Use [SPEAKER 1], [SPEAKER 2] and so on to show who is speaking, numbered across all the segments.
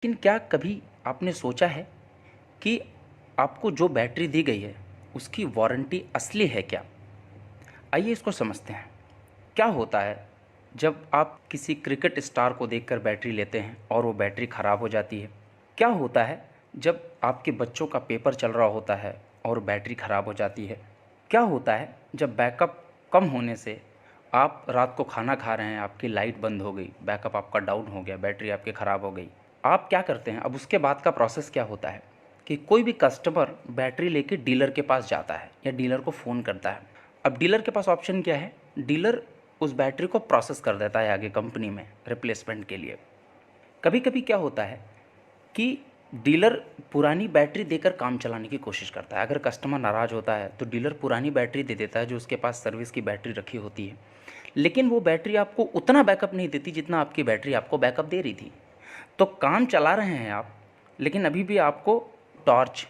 [SPEAKER 1] लेकिन क्या कभी आपने सोचा है कि आपको जो बैटरी दी गई है उसकी वारंटी असली है क्या? आइए इसको समझते हैं। क्या होता है जब आप किसी क्रिकेट स्टार को देखकर बैटरी लेते हैं और वो बैटरी ख़राब हो जाती है? क्या होता है जब आपके बच्चों का पेपर चल रहा होता है और बैटरी ख़राब हो जाती है? क्या होता है जब बैकअप कम होने से आप रात को खाना खा रहे हैं, आपकी लाइट बंद हो गई, बैकअप आपका डाउन हो गया, बैटरी आपकी ख़राब हो गई? आप क्या करते हैं? अब उसके बाद का प्रोसेस क्या होता है कि कोई भी कस्टमर बैटरी लेके डीलर के पास जाता है या डीलर को फ़ोन करता है। अब डीलर के पास ऑप्शन क्या है? डीलर उस बैटरी को प्रोसेस कर देता है आगे कंपनी में रिप्लेसमेंट के लिए। कभी कभी क्या होता है कि डीलर पुरानी बैटरी देकर काम चलाने की कोशिश करता है। अगर कस्टमर नाराज़ होता है तो डीलर पुरानी बैटरी दे देता है जो उसके पास सर्विस की बैटरी रखी होती है, लेकिन वो बैटरी आपको उतना बैकअप नहीं देती जितना आपकी बैटरी आपको बैकअप दे रही थी। तो काम चला रहे हैं आप, लेकिन अभी भी आपको टॉर्च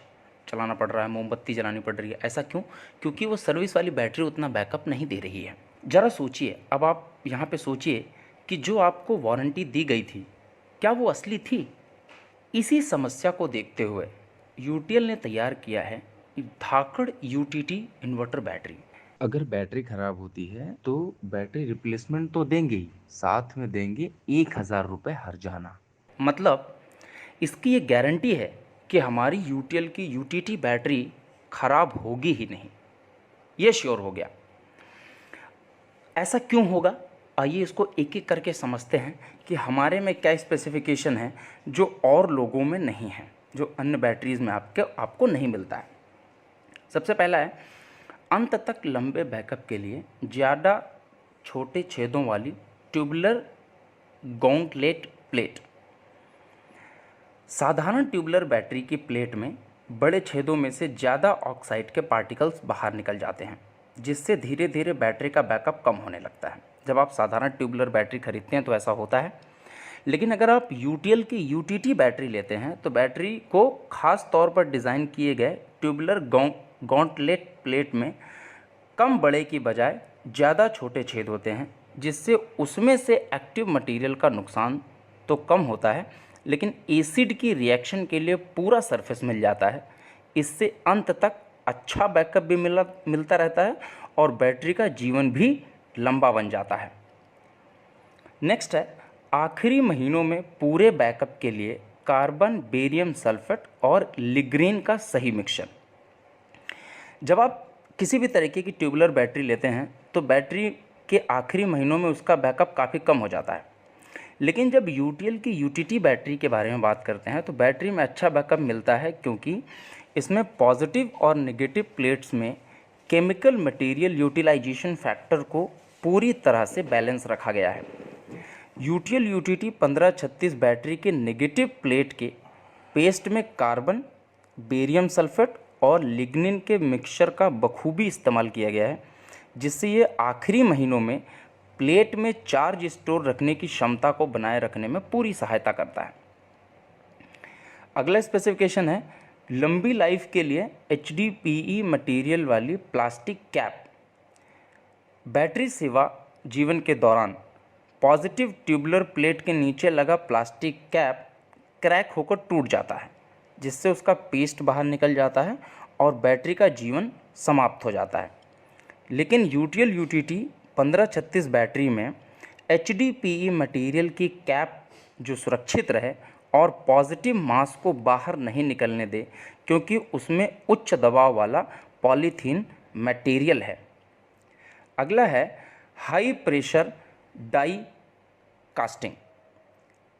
[SPEAKER 1] चलाना पड़ रहा है, मोमबत्ती जलानी पड़ रही है। ऐसा क्यों? क्योंकि वो सर्विस वाली बैटरी उतना बैकअप नहीं दे रही है। ज़रा सोचिए, अब आप यहाँ पे सोचिए कि जो आपको वारंटी दी गई थी, क्या वो असली थी? इसी समस्या को देखते हुए यूटीएल ने तैयार किया है धाकड़ यूटीटी इन्वर्टर बैटरी।
[SPEAKER 2] अगर बैटरी खराब होती है तो बैटरी रिप्लेसमेंट तो देंगे ही, साथ में देंगे 1,000 रुपये हर जाना।
[SPEAKER 1] मतलब इसकी ये गारंटी है कि हमारी यूटीएल की यूटीटी बैटरी खराब होगी ही नहीं, ये श्योर हो गया। ऐसा क्यों होगा? आइए इसको एक एक करके समझते हैं कि हमारे में क्या स्पेसिफिकेशन है जो और लोगों में नहीं है, जो अन्य बैटरीज़ में आपको नहीं मिलता है। सबसे पहला है अंत तक लंबे बैकअप के लिए ज़्यादा छोटे छेदों वाली ट्यूबुलर गॉन्टलेट प्लेट। साधारण ट्यूबुलर बैटरी की प्लेट में बड़े छेदों में से ज़्यादा ऑक्साइड के पार्टिकल्स बाहर निकल जाते हैं, जिससे धीरे धीरे बैटरी का बैकअप कम होने लगता है। जब आप साधारण ट्यूबुलर बैटरी खरीदते हैं तो ऐसा होता है, लेकिन अगर आप यूटीएल की यूटीटी बैटरी लेते हैं तो बैटरी को खास तौर पर डिज़ाइन किए गए ट्यूबुलर गॉन्टलेट प्लेट में कम बड़े की बजाय ज़्यादा छोटे छेद होते हैं, जिससे उसमें से एक्टिव मटेरियल का नुकसान तो कम होता है, लेकिन एसिड की रिएक्शन के लिए पूरा सरफेस मिल जाता है। इससे अंत तक अच्छा बैकअप भी मिलता रहता है और बैटरी का जीवन भी लंबा बन जाता है। नेक्स्ट है आखिरी महीनों में पूरे बैकअप के लिए कार्बन बेरियम सल्फेट और लिग्रीन का सही मिक्सचर। जब आप किसी भी तरीके की ट्यूबुलर बैटरी लेते हैं तो बैटरी के आखिरी महीनों में उसका बैकअप काफ़ी कम हो जाता है, लेकिन जब यूटीएल की यूटीटी बैटरी के बारे में बात करते हैं तो बैटरी में अच्छा बैकअप मिलता है, क्योंकि इसमें पॉजिटिव और नेगेटिव प्लेट्स में केमिकल मटेरियल यूटिलाइजेशन फैक्टर को पूरी तरह से बैलेंस रखा गया है। यूटीएल यूटीटी 1536 बैटरी के नेगेटिव प्लेट के पेस्ट में कार्बन, बेरियम सल्फेट और लिग्निन के मिक्सचर का बखूबी इस्तेमाल किया गया है, जिससे ये आखिरी महीनों में प्लेट में चार्ज स्टोर रखने की क्षमता को बनाए रखने में पूरी सहायता करता है। अगला स्पेसिफिकेशन है लंबी लाइफ के लिए एचडीपीई मटेरियल वाली प्लास्टिक कैप। बैटरी सेवा जीवन के दौरान पॉजिटिव ट्यूबुलर प्लेट के नीचे लगा प्लास्टिक कैप क्रैक होकर टूट जाता है, जिससे उसका पेस्ट बाहर निकल जाता है और बैटरी का जीवन समाप्त हो जाता है। लेकिन यूटीएल यूटीटी 1536 बैटरी में एचडीपीई मटेरियल की कैप जो सुरक्षित रहे और पॉजिटिव मास को बाहर नहीं निकलने दे, क्योंकि उसमें उच्च दबाव वाला पॉलीथीन मटेरियल है। अगला है high pressure die casting.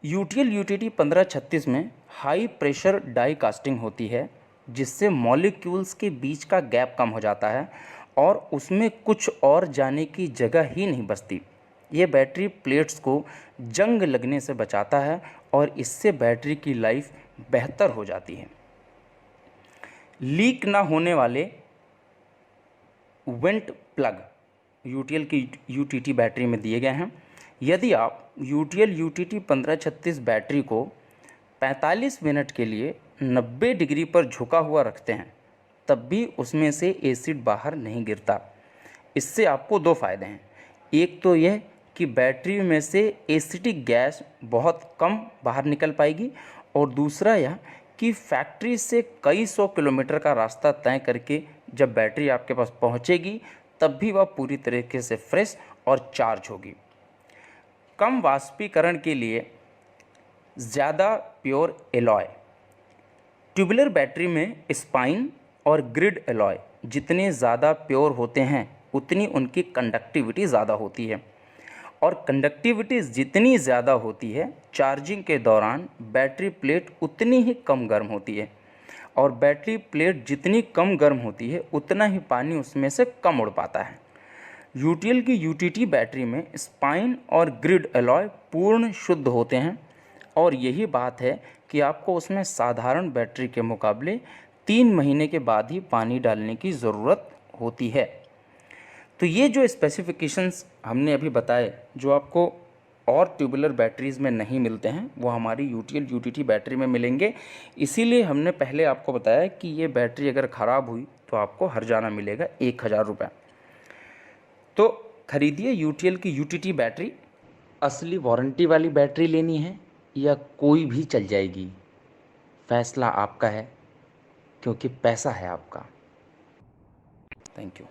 [SPEAKER 1] UTL UTT 1536 में हाई प्रेशर डाई कास्टिंग होती है, जिससे मॉलिक्यूल्स के बीच का गैप कम हो जाता है और उसमें कुछ और जाने की जगह ही नहीं बचती। ये बैटरी प्लेट्स को जंग लगने से बचाता है और इससे बैटरी की लाइफ बेहतर हो जाती है। लीक ना होने वाले वेंट प्लग यूटीएल की यूटीटी बैटरी में दिए गए हैं। यदि आप यूटीएल यूटीटी 1536 बैटरी को 45 मिनट के लिए 90 डिग्री पर झुका हुआ रखते हैं, तब भी उसमें से एसिड बाहर नहीं गिरता। इससे आपको दो फ़ायदे हैं। एक तो यह कि बैटरी में से एसिटिक गैस बहुत कम बाहर निकल पाएगी, और दूसरा यह कि फैक्ट्री से कई सौ किलोमीटर का रास्ता तय करके जब बैटरी आपके पास पहुंचेगी तब भी वह पूरी तरीके से फ्रेश और चार्ज होगी। कम वाष्पीकरण के लिए ज़्यादा प्योर एलॉय। ट्यूबुलर बैटरी में स्पाइन और ग्रिड एलॉय जितने ज़्यादा प्योर होते हैं उतनी उनकी कंडक्टिविटी ज़्यादा होती है, और कंडक्टिविटी जितनी ज़्यादा होती है चार्जिंग के दौरान बैटरी प्लेट उतनी ही कम गर्म होती है, और बैटरी प्लेट जितनी कम गर्म होती है उतना ही पानी उसमें से कम उड़ पाता है। यूटीएल की यूटीटी बैटरी में स्पाइन और ग्रिड एलॉय पूर्ण शुद्ध होते हैं, और यही बात है कि आपको उसमें साधारण बैटरी के मुकाबले 3 महीने के बाद ही पानी डालने की ज़रूरत होती है। तो ये जो स्पेसिफिकेशंस हमने अभी बताए जो आपको और ट्यूबुलर बैटरीज़ में नहीं मिलते हैं वो हमारी यूटीएल यूटीटी बैटरी में मिलेंगे। इसीलिए हमने पहले आपको बताया कि ये बैटरी अगर ख़राब हुई तो आपको हर्जाना मिलेगा 1000 रुपये। तो खरीदिए यूटीएल की यूटीटी बैटरी।
[SPEAKER 2] असली वारंटी वाली बैटरी लेनी है या कोई भी चल जाएगी, फैसला आपका है, क्योंकि पैसा है आपका।
[SPEAKER 1] Thank you.